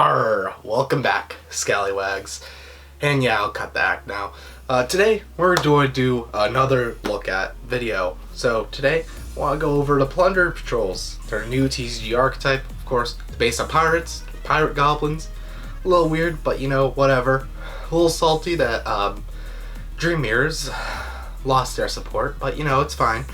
Welcome back, scallywags. And yeah, I'll cut the act now. Today, we're going to do another look at video. So today, I want to go over the Plunder patrols. They're a new TCG archetype, of course, based on pirates, pirate goblins. A little weird, but you know, whatever. A little salty that Dream Mirrors lost their support, but you know, it's fine.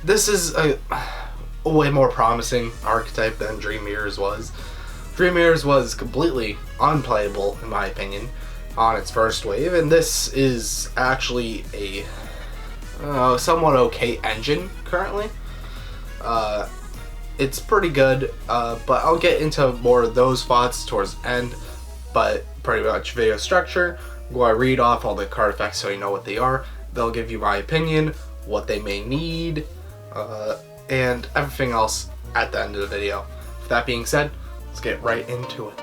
This is a way more promising archetype than Dream Mirrors was. Dream Mirrors was completely unplayable, in my opinion, on its first wave, and this is actually a somewhat okay engine currently. It's pretty good, but I'll get into more of those thoughts towards the end. But pretty much video structure, I'm going to read off all the card effects so you know what they are. They'll give you my opinion, what they may need, and everything else at the end of the video. With that being said, let's get right into it.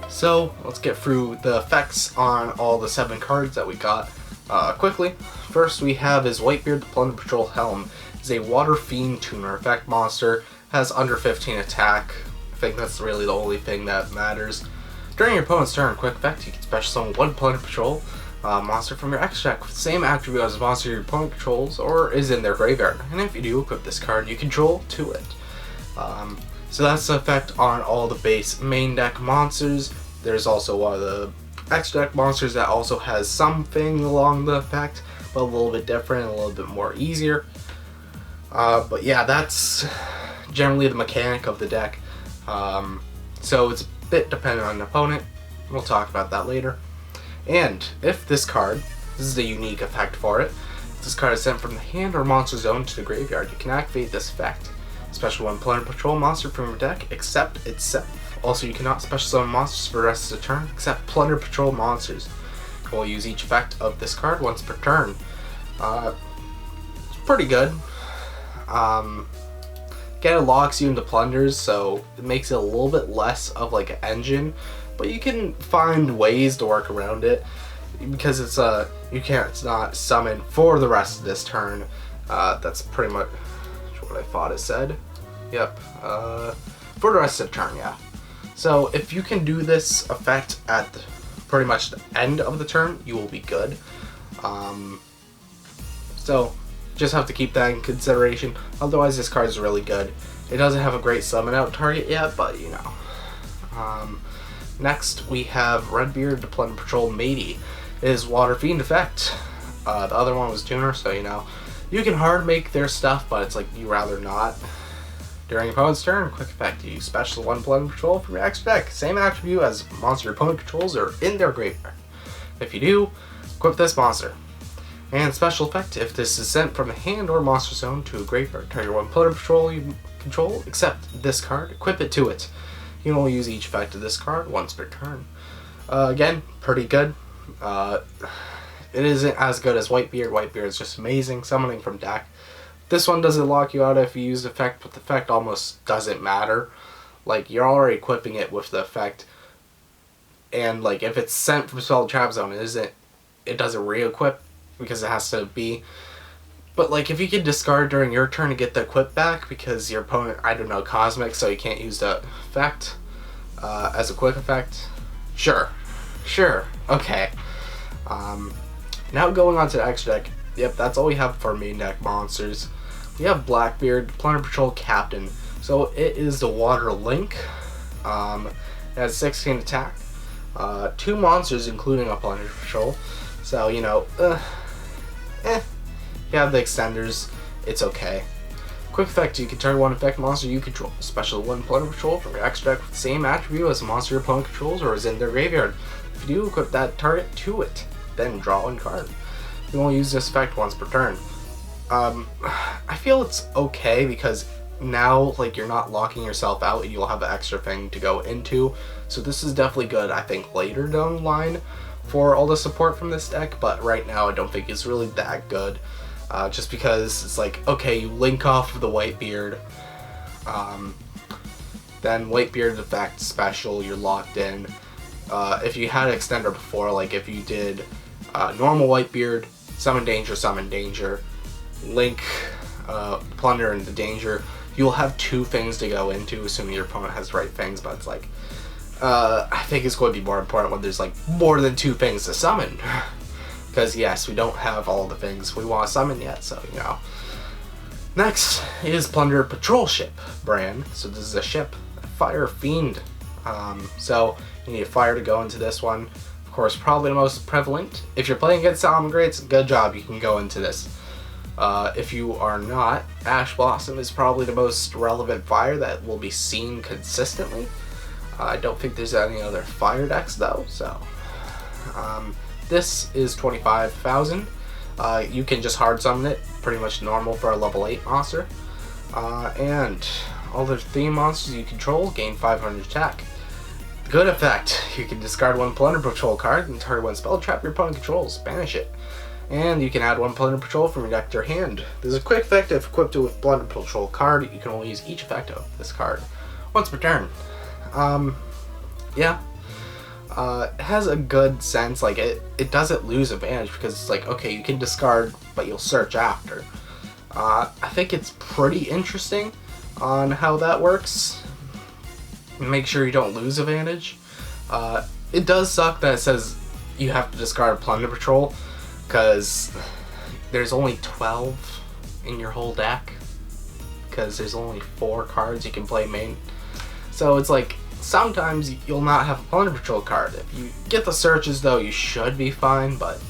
So let's get through the effects on all the 7 cards that we got quickly. First we have is Whitebeard, the Plunder Patrol Helm. Is a Water Fiend tuner effect monster, has under 15 attack. I think that's really the only thing that matters. During your opponent's turn, quick effect, you can special summon 1 Plunder Patrol monster from your X deck with the same attribute as a monster your opponent controls or is in their graveyard. And if you do, equip this card you control to it. So that's the effect on all the base main deck monsters. There's also one of the X deck monsters that also has something along the effect, but a little bit different, a little bit more easier. But yeah, that's generally the mechanic of the deck. So it's a bit dependent on the opponent. We'll talk about that later. And if this card, this is a unique effect for it, if this card is sent from the hand or monster zone to the graveyard, you can activate this effect. Special one Plunder Patrol monster from your deck, except itself. Also, you cannot special summon monsters for the rest of the turn, except Plunder Patrol monsters. You will use each effect of this card once per turn. It's pretty good. Again, it locks you into Plunders, so it makes it a little bit less of like an engine. But you can find ways to work around it because it's it's not summon for the rest of this turn. That's pretty much what I thought it said. Yep. For the rest of the turn, yeah. So if you can do this effect at pretty much the end of the turn, you will be good. So just have to keep that in consideration. Otherwise, this card is really good. It doesn't have a great summon out target yet, but you know. Next, we have Redbeard, the Plunder Patrol Matey. It is Water Fiend effect. The other one was Tuner, so you know. You can hard make their stuff, but it's like you rather not. During your opponent's turn, quick effect, you special 1 Plunder Patrol from your X deck. Same attribute as monster your opponent controls or in their graveyard. If you do, equip this monster. And special effect, if this is sent from a hand or monster zone to a graveyard, turn your 1 Plunder Patrol you control, except this card, equip it to it. You can only use each effect of this card once per turn. Again, pretty good. It isn't as good as Whitebeard. Whitebeard is just amazing, summoning from deck. This one doesn't lock you out if you use the effect, but the effect almost doesn't matter. Like, you're already equipping it with the effect. And like, if it's sent from Spell Trap Zone, it doesn't re-equip because it has to be. But like, if you can discard during your turn to get the equip back because your opponent, I don't know, Cosmic, so you can't use the effect as a quick effect. Sure, okay. Now going on to the X deck. Yep, that's all we have for main deck monsters. We have Blackbeard, Plunder Patrol Captain. So it is the Water Link. It has 16 attack. 2 monsters including a Plunder Patrol. So, you know, you have the extenders, it's okay. Quick effect, you can turn 1 effect monster you control. Special 1 Plunder Patrol from your X deck with the same attribute as a monster your opponent controls or is in their graveyard. If you do, equip that target to it. Then draw 1 card. You won't use this effect once per turn. I feel it's okay because now like you're not locking yourself out and you'll have an extra thing to go into. So this is definitely good, I think, later down the line for all the support from this deck, but right now I don't think it's really that good. Just because it's like, okay, you link off of the Whitebeard, then Whitebeard effect special, you're locked in. If you had an extender before, like if you did normal Whitebeard, summon danger, link Plunder into danger, you'll have 2 things to go into, assuming your opponent has the right things, but it's like, I think it's going to be more important when there's like more than 2 things to summon. Because yes, we don't have all the things we want to summon yet, so you know. Next is Plunder Patrol Ship brand. So this is a ship, a Fire Fiend. So you need a fire to go into this one. Of course, probably the most prevalent. If you're playing against Salamangreats, good job, you can go into this. If you are not, Ash Blossom is probably the most relevant fire that will be seen consistently. I don't think there's any other fire decks though, so this is 25,000. You can just hard summon it, pretty much normal for a level 8 monster. And all the theme monsters you control gain 500 attack. Good effect. You can discard 1 Plunder Patrol card and target 1 spell trap your opponent controls. Banish it. And you can add 1 Plunder Patrol from your deck to your hand. There's a quick effect if equipped with Plunder Patrol card. You can only use each effect of this card once per turn. Yeah. It has a good sense, like it doesn't lose advantage because it's like, okay, you can discard, but you'll search after. I think it's pretty interesting on how that works. Make sure you don't lose advantage. It does suck that it says you have to discard Plunder Patrol because there's only 12 in your whole deck because there's only 4 cards you can play main. So it's like, sometimes you'll not have a Plunder Patrol card. If you get the searches though, you should be fine, but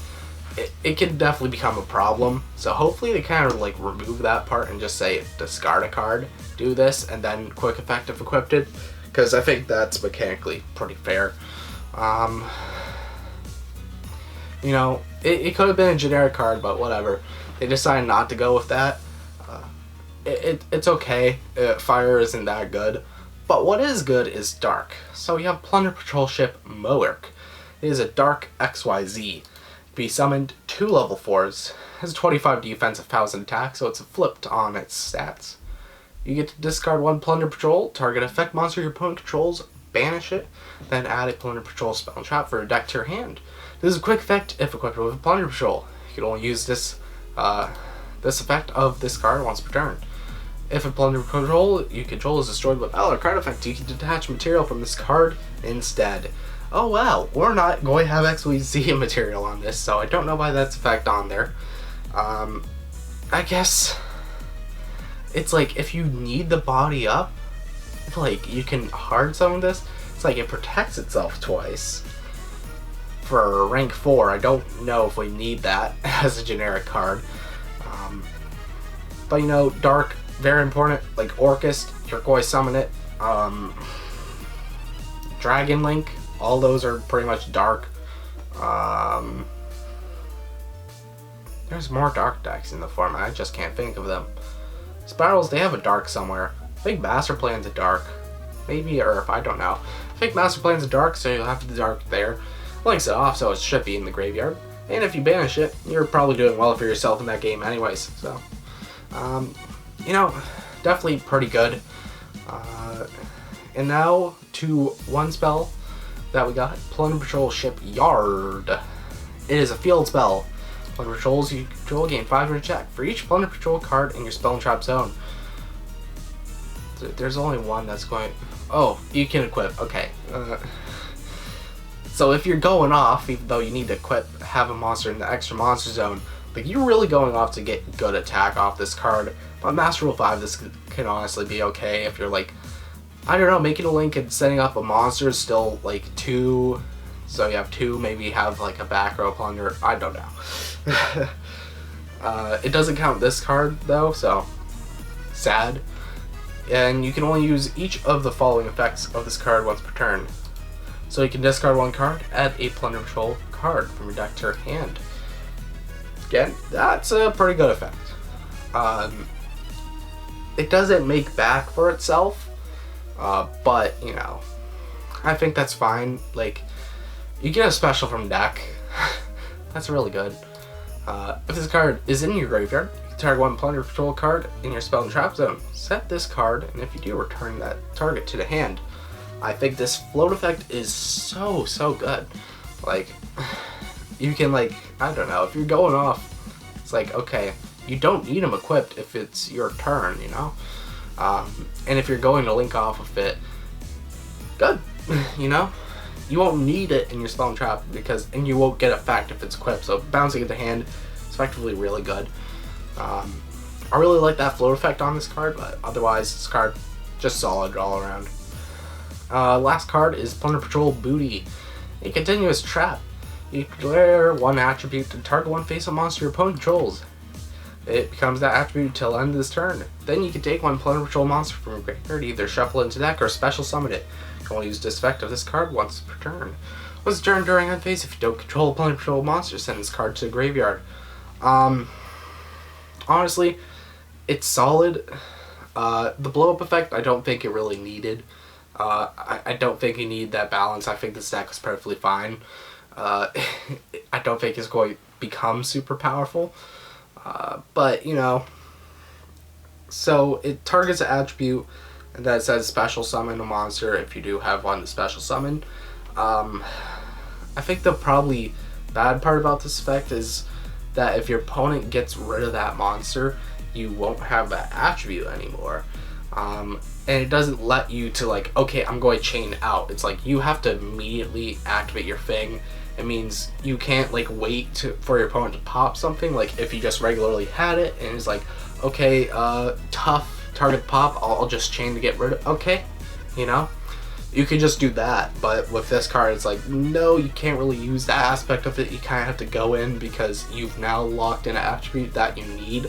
it can definitely become a problem. So hopefully they kind of like remove that part and just say discard a card, do this, and then quick effect if equipped, because I think that's mechanically pretty fair. You know, it could have been a generic card, but whatever. They decided not to go with that. It's okay. Fire isn't that good. But what is good is dark. So we have Plunder Patrol Ship MERK. It is a dark XYZ. Be summoned 2 level 4s. Has 25 defense, 1000 attack, so it's flipped on its stats. You get to discard 1 Plunder Patrol, target effect monster your opponent controls, banish it, then add a Plunder Patrol spell and trap for a deck to your hand. This is a quick effect if equipped with Plunder Patrol. You can only use this effect of this card once per turn. If a Plunder Patrol you control is destroyed with battle or card effect, you can detach material from this card instead. Oh wow, we're not going to have XYZ material on this, so I don't know why that's effect on there. I guess it's like if you need the body up, like you can hard summon this. It's like it protects itself twice. For rank 4, I don't know if we need that as a generic card. But you know, dark, very important, like Orcust, Turquoise Summon it, Dragon Link, all those are pretty much dark. There's more dark decks in the format, I just can't think of them. Spirals, they have a dark somewhere. I think Master Plan's a dark. Maybe Earth, I don't know. I think Master Plan's a dark, so you'll have the dark there. Links it off, so it should be in the graveyard. And if you banish it, you're probably doing well for yourself in that game anyways, so. You know, definitely pretty good. And now to one spell that we got, Plunder Patrol Ship Yard. It is a field spell. Plunder Patrols you control gain 500 attack for each Plunder Patrol card in your spell and trap zone. There's only one that's going. Oh, you can equip. Okay. So if you're going off, even though you need to equip, have a monster in the extra monster zone, like you're really going off to get good attack off this card. But Master Rule 5, this can honestly be okay if you're like, I don't know, making a link and setting up a monster is still like 2. So you have 2, maybe have like a back row Plunder, I don't know. It doesn't count this card though, so sad. And you can only use each of the following effects of this card once per turn. So you can discard 1 card, add a Plunder Patrol card from your deck to your hand. Again, that's a pretty good effect. It doesn't make back for itself, but you know, I think that's fine. Like, you get a special from deck. That's really good. If this card is in your graveyard, you can target 1 Plunder Patrol card in your spell and trap zone. Set this card, and if you do, return that target to the hand. I think this float effect is so good. Like, you can like, I don't know, if you're going off, it's like, okay, you don't need them equipped if it's your turn, you know? And if you're going to link off of it, good. You know, you won't need it in your spell and trap and you won't get effect if it's equipped. So bouncing at the hand is effectively really good. I really like that float effect on this card, but otherwise this card just solid all around. Last card is Plunder Patrol Booty, a continuous trap. You declare one attribute to target one face-up monster your opponent controls. It becomes that attribute until the end of this turn. Then you can take one Plunder Patrol monster from your graveyard, either shuffle it into deck or special summon it. You can only use this effect of this card once per turn. Once a turn during end phase, if you don't control a Plunder Patrol monster, send this card to the graveyard. Honestly, it's solid. The blow-up effect, I don't think it really needed. I don't think you need that balance. I think this deck was perfectly fine. I don't think it's going to become super powerful. But, you know, so it targets an attribute and then it says special summon a monster if you do have one to special summon. I think the probably bad part about this effect is that if your opponent gets rid of that monster, you won't have that attribute anymore. And it doesn't let you to like, okay, I'm going to chain out. It's like you have to immediately activate your thing. It means you can't like wait for your opponent to pop something. Like if you just regularly had it and it's like, okay, tough target pop, I'll just chain to get rid of. Okay, you know, you could just do that. But with this card, it's like, no, you can't really use that aspect of it. You kind of have to go in because you've now locked in an attribute that you need.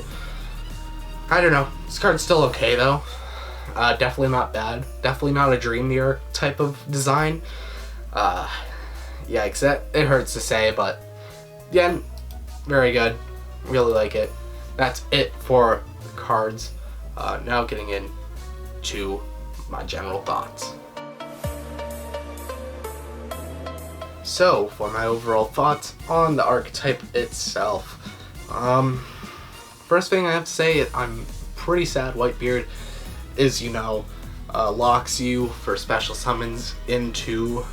I don't know. This card's still okay though. Definitely not bad. Definitely not a Dream Mirror type of design. Yikes, it hurts to say, but again, very good. Really like it. That's it for the cards. Now getting into my general thoughts. So, for my overall thoughts on the archetype itself. First thing I have to say, I'm pretty sad Whitebeard is, you know, locks you for special summons into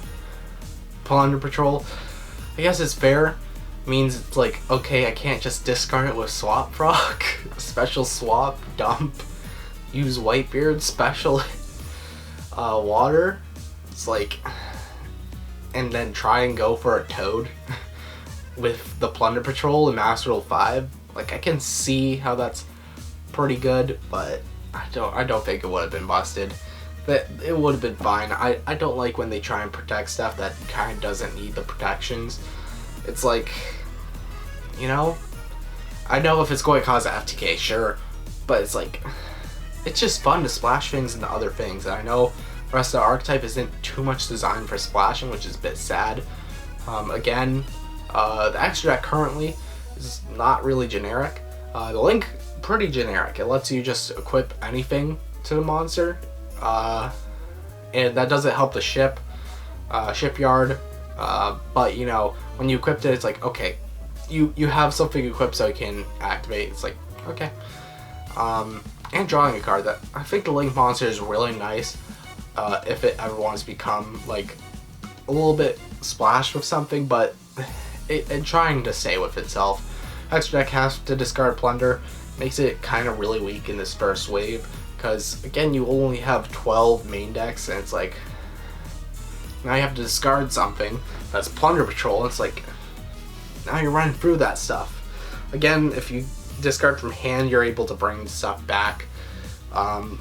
Plunder Patrol. I guess it's fair. Means it's like, okay, I can't just discard it with Swap Frog. Special swap, dump, use Whitebeard, special water. It's like, and then try and go for a Toad with the Plunder Patrol and Master Duel 5. Like, I can see how that's pretty good, but I don't think it would have been busted. But it would have been fine. I don't like when they try and protect stuff that kind of doesn't need the protections. It's like, you know, I know if it's going to cause a FTK, sure, but it's like, it's just fun to splash things into other things. And I know the rest of the archetype isn't too much designed for splashing, which is a bit sad. Again, the extra deck currently is not really generic. The link, pretty generic. It lets you just equip anything to the monster. And that doesn't help the shipyard, but you know, when you equipped it, it's like, okay, you have something equipped so you can activate. It's like, okay. And drawing a card, that I think the Link monster is really nice, if it ever wants to become like a little bit splashed with something, but it trying to stay with itself. Extra deck has to discard Plunder, makes it kind of really weak in this first wave. Because, again, you only have 12 main decks, and it's like, now you have to discard something that's Plunder Patrol. It's like, now you're running through that stuff. Again, if you discard from hand, you're able to bring stuff back. I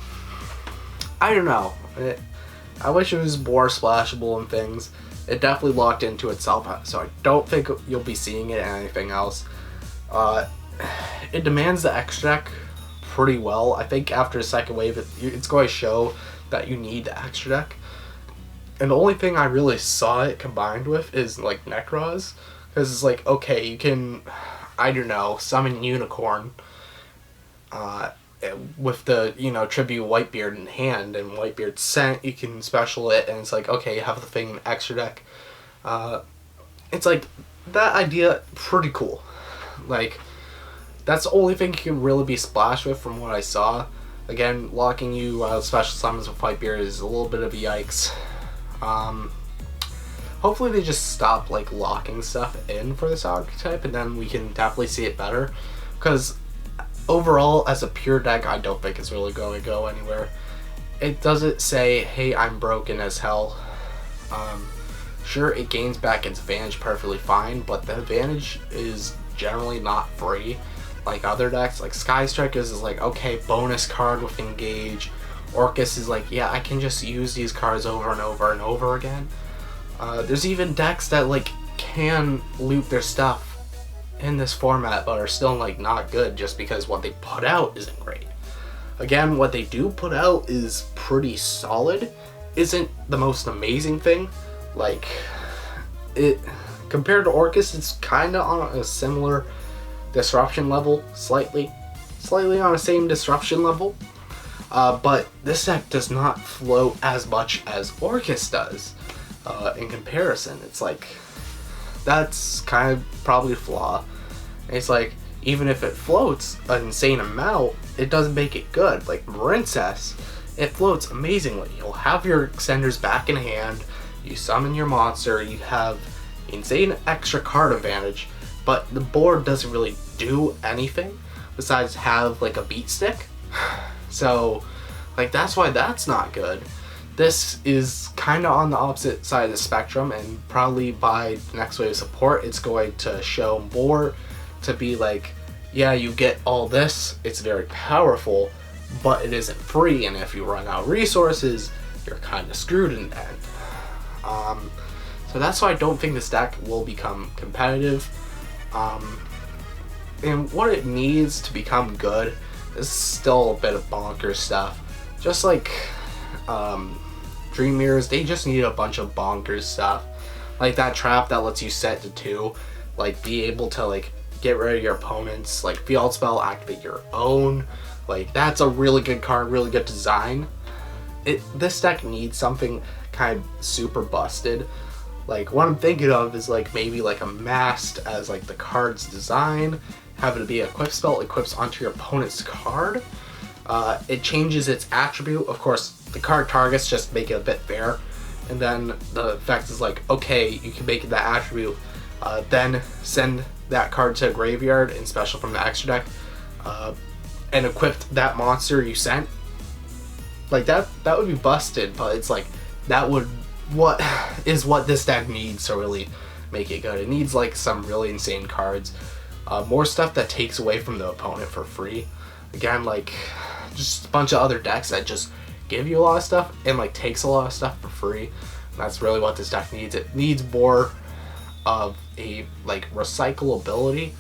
don't know. I wish it was more splashable and things. It definitely locked into itself, so I don't think you'll be seeing it in anything else. It demands the extra deck pretty well. I think after the second wave, it's going to show that you need the extra deck. And the only thing I really saw it combined with is like Necroz, because it's like, okay, you can, I don't know, summon Unicorn with the, you know, tribute Whitebeard in hand and Whitebeard sent, you can special it, and it's like, okay, you have the thing in extra deck. It's like, that idea, pretty cool. Like, that's the only thing you can really be splashed with from what I saw. Again, locking you special summons with Whitebeard is a little bit of a yikes. Hopefully they just stop like locking stuff in for this archetype, and then we can definitely see it better. Because overall, as a pure deck, I don't think it's really going to go anywhere. It doesn't say, hey, I'm broken as hell. Sure, it gains back its advantage perfectly fine, but the advantage is generally not free like other decks. Like Sky Strikers is like, okay, bonus card with engage. Orcus is like, yeah, I can just use these cards over and over and over again. There's even decks that like can loop their stuff in this format but are still like not good just because what they put out isn't great. Again, what they do put out is pretty solid. Isn't the most amazing thing. Like, it compared to Orcus, it's kind of on a similar disruption level, slightly on the same disruption level, but this deck does not float as much as Orcus does. In comparison, it's like, that's kind of probably a flaw. It's like, even if it floats an insane amount, it doesn't make it good. Like MARINCESS, it floats amazingly. You'll have your extenders back in hand, you summon your monster, you have insane extra card advantage, but the board doesn't really do anything besides have like a beat stick. So like that's why that's not good. This is kind of on the opposite side of the spectrum, and probably by the next wave of support it's going to show more to be like, yeah, you get all this, it's very powerful, but it isn't free, and if you run out of resources, you're kind of screwed in the end. So that's why I don't think this deck will become competitive. And what it needs to become good is still a bit of bonkers stuff. Just like Dream Mirrors, they just need a bunch of bonkers stuff. Like that trap that lets you set to 2, like be able to like get rid of your opponent's like field spell, activate your own. Like that's a really good card, really good design. This deck needs something kind of super busted. Like what I'm thinking of is like maybe like a Mast as like the card's design, have it be a equip spell, equips onto your opponent's card. It changes its attribute. Of course, the card targets just make it a bit fair, and then the effect is like, okay, you can make it that attribute, then send that card to a graveyard and special from the extra deck, and equip that monster you sent. Like that would be busted, but it's like what this deck needs to really make it good. It needs like some really insane cards, more stuff that takes away from the opponent for free. Again, like just a bunch of other decks that just give you a lot of stuff and like takes a lot of stuff for free. And that's really what this deck needs. It needs more of a like recyclability.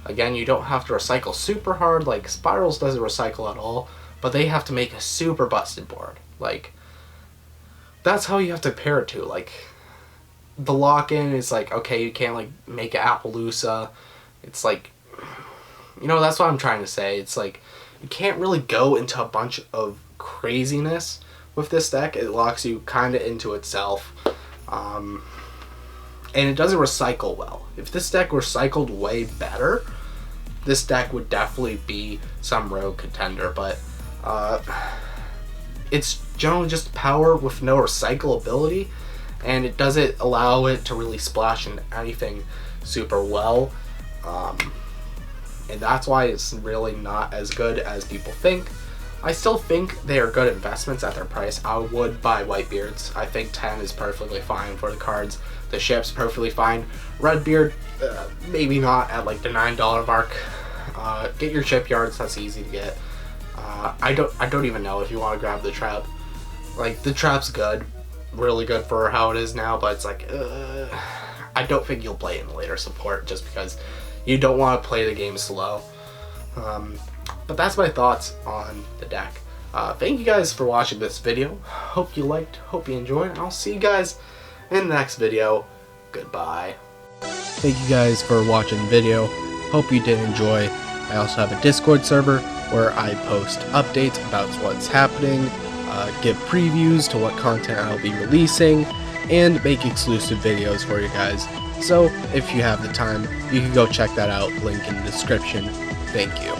Again, you don't have to recycle super hard. Like Spirals doesn't recycle at all, but they have to make a super busted board. Like that's how you have to pair it to. Like the lock-in is like, okay, you can't like make an Appaloosa. It's like, you know, that's what I'm trying to say. It's like you can't really go into a bunch of craziness with this deck. It locks you kind of into itself, and it doesn't recycle well. If this deck recycled way better, this deck would definitely be some rogue contender, but it's generally just power with no recyclability, and it doesn't allow it to really splash into anything super well, and that's why it's really not as good as people think. I still think they are good investments at their price. I would buy Whitebeards. I think 10 is perfectly fine for the cards. The ship's perfectly fine. Redbeard, maybe not at like the $9 mark. Get your shipyards, that's easy to get. I don't even know if you want to grab the trap. Like the trap's good, really good for how it is now, but it's like I don't think you'll play it in later support just because you don't want to play the game slow. But that's my thoughts on the deck. Thank you guys for watching this video. Hope you liked, hope you enjoyed, and I'll see you guys in the next video. Goodbye. Thank you guys for watching the video. Hope you did enjoy. I also have a Discord server where I post updates about what's happening, give previews to what content I'll be releasing, and make exclusive videos for you guys. So if you have the time, you can go check that out, link in the description. Thank you.